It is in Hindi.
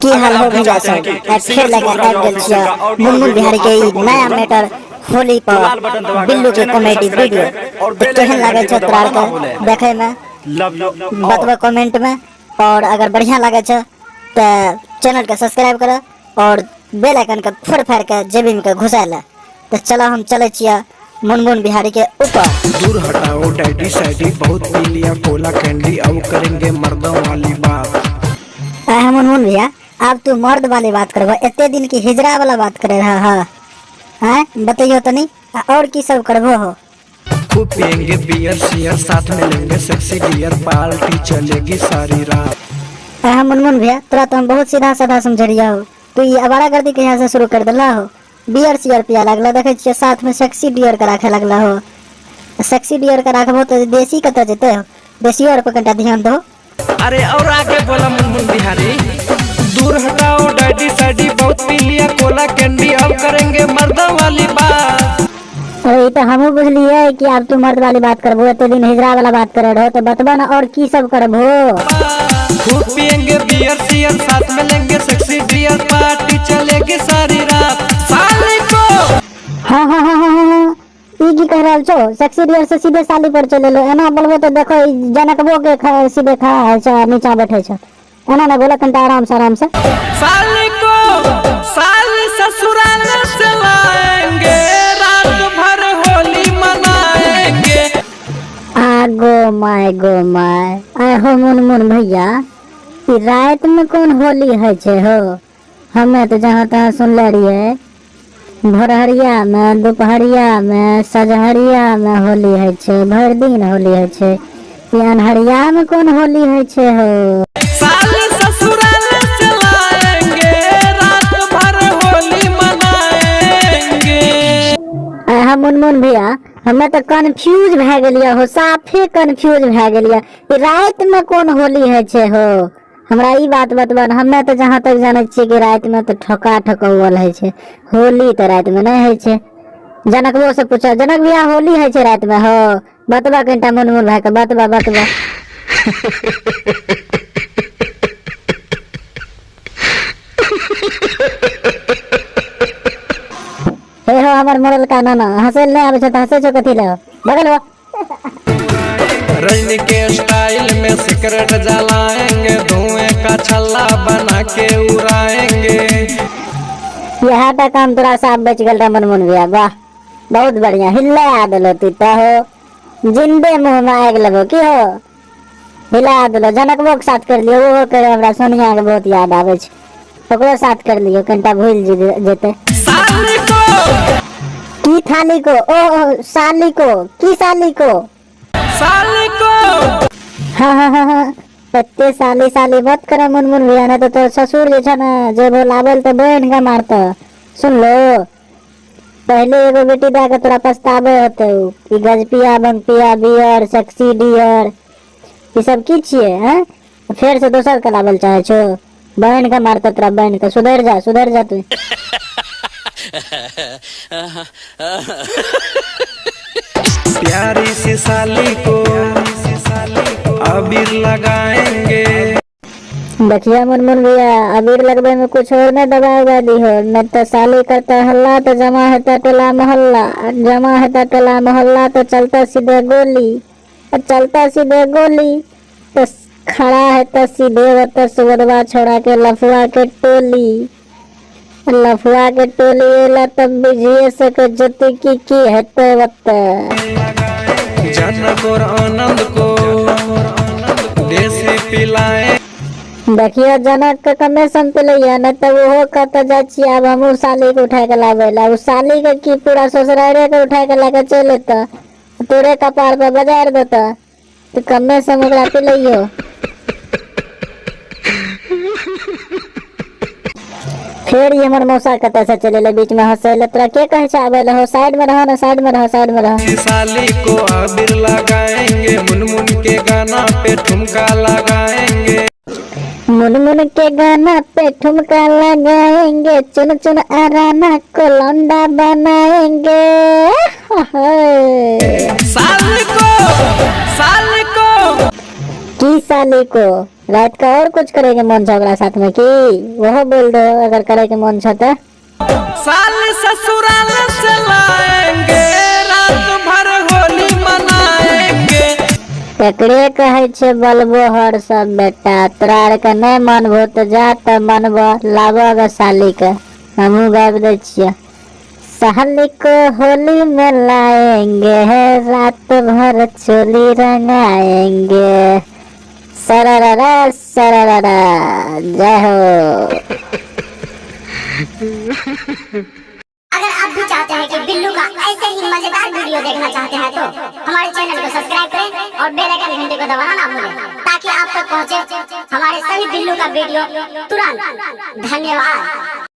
की हाल हो भैया सब फिर लगा आबि गेल छियै मुनमुन बिहारी के ई नया मैटर होली पर बिल्लू के कॉमेडी वीडियो तो केहन लागे छै तोरा के देखे में बतबो कमेंट में। और अगर बढ़िया लागे छै तो चैनल के सब्सक्राइब कर और बेल आइकन के फोड़ फाड़ के जेबी में के घुसा ले। तो चलो हम चले छियै मुनमुन बिहारी के ऊपर। दूर हटाओ डैडी सैडी बहुत पी लिया कोला कैंडी अब करेंगे मर्दों वाली बात। मुनमुन भैया अब तू मर्द वाली बात करबो, इतने दिन की हिजरा वाला बात करे रहा है बताइयो तो नहीं और की सब करबो हो। खूब पियेंगे बियर शियर साथ में लेंगे सेक्सी डियर पार्टी चलेगी सारी रात। मुनमुन भैया तोरा तो हम बहुत सीधा साधा समझरिया हो, तू ये आवारागर्दी कहाँ से शुरू कर दिला हो। बियर शियर पिया लगला देखे छियै साथ में सेक्सी डियर के राखे लगला हो। सेक्सी डियर के राखबो तो देसी कत जेते हो, देसी और पर कटा ध्यान दो। अरे और आगे बोला मुनमुन बिहारी। दूर हटाओ डैडी सैडी बहुत पी लिया कोला कैंडी अब करेंगे मर्दों वाली बात। अरे तो हम बुझलिए कि अब तू मर्द वाली बात करबो, इतने दिन हिजरा वाला बात करे रहो तो बतबा ना और की सब करबो। खूब पियेंगे बियर शियर साथ में लेंगे सेक्सी डियर पार्टी चलेगी सारी रात। साली को हाँ ई की कह रहल छो, सेक्सी डियर से सीधे साली पर चले लो। एना बोलबो तो देखो जनकबो के सीधे खा है नीचा बैठे छ। एना ना बोला कंटा आराम से साली को साली ससुराल से लाएंगे रात भर होली मनाएंगे। गो माय आय हो मुनमुन भैया ई रात में कौन होली है छे हो। हमें तो जहाँ तहाँ सुनले रहिए भोरहरिया में दोपहरिया में सजहरिया में होली है छे, भर दिन होली है छे। ये अनहरिया में कौन होली है छे हो। साली ससुराल से लाएंगे रात भर होली मनाएंगे। आय मुनमुन भैया हमें तो कंफ्यूज भए गेलिए हो, साफे कंफ्यूज भए गेलिए रात में कौन होली है छे हो। हमरा ई बात बतबन, हमें तो जहाँ तक जाने छिए कि रात में तो ठोका ठोकौल है छे, होली तो रात में नहीं है छे। जनकबो से पूछो जनक भैया होली है छे रात में हो, बतबा कनिटा मुनमुन भाई के बतबा। हे हो हमर मरल का नाना हंसे नहीं आवे छ त हंसे छ कथि ले बगल हो। रजनी के स्टाइल में सिगरेट जलाएंगे धुएं का छल्ला बना के उड़ाएंगे। यह तो काम तोरा साफ बच गल मुनमुन भैया, वाह बहुत बढ़िया हिला देलो तू तो हो। जिंदे मुंह में आग लगो की हो, हिला देलो। जनकबो के साथ कर लियो, वो करे हमरा सोनिया के बहुत याद आवे छ, ओकरो साथ कर लियो कनिटा भूल जेते। साली को की थाली को ओ साली को की साली को साली को हाँ पत्ते साली मत करे मुनमुन भैया ना तो ससुर जे छ ना जे बोलावल तो बहन का मारता। सुन लो पहले एगो बेटी दा के तोरा पछतावे होते कि गजपिया बंपिया बियर सेक्सी डियर ये सब की छिए हैं, फिर से दोसर के लावल चाहे छो। बहन का मारता तोरा बहन का, सुधर जा तू। प्यारी सी साली को अबीर लगाएंगे। देखिए मुनमुन भैया अबीर लगवे में कुछ और न दबा दी हो, न तो साली करता हल्ला तो जमा होता टोला मोहल्ला तो चलता सीधे गोली तो खड़ा है तो सीधे होता सुबदवा छोड़ा के लफुआ के टोली एला तब बिजिए सके जति की हेते वत्ते। जनक और आनंद को देसी पिलाए। देखिए जनक के कमीशन पे लिया न तो वो कहता जा छिए अब हम साली के उठा के लावेला, उस साली के की पूरा ससुरारे के उठा के लाके चले तो तोरे कपार पे बाजार देता तो कमीशन ओकरा पे लियो। फिर ये मन मौसा कत से चले बीच में हंसे तोरा के कहे चावे हो, साइड में रहो। साली को अबीर लगाएंगे मुनमुन के गाना पे ठुमका लगाएंगे। मुनमुन के गाना पे ठुमका लगाएंगे, चुन चुन आराना को लौंडा बनाएंगे। साली को की साली को रात का और कुछ करेंगे मन झगड़ा साथ में की वह बोल दो अगर करे के मन छते। साली ससुराल से लाएंगे रात भर होली मनाएंगे। एकरे कहे छे बलबो हर सब बेटा तोरा आर के नहीं मनबो तो जा त मनबो लाबो गे साली के हमहू गाबि दे छियै। साली को होली में लाएंगे रात भर चोली रंगाएंगे। सरररा सरररा जय हो। अगर आप भी चाहते हैं कि बिल्लू का ऐसे ही मजेदार वीडियो देखना चाहते हैं तो हमारे चैनल को सब्सक्राइब करें और बेल आइकन घंटे को दबाना ना भूलें ताकि आप तक पहुंचे हमारे सभी बिल्लू का वीडियो तुरंत। धन्यवाद।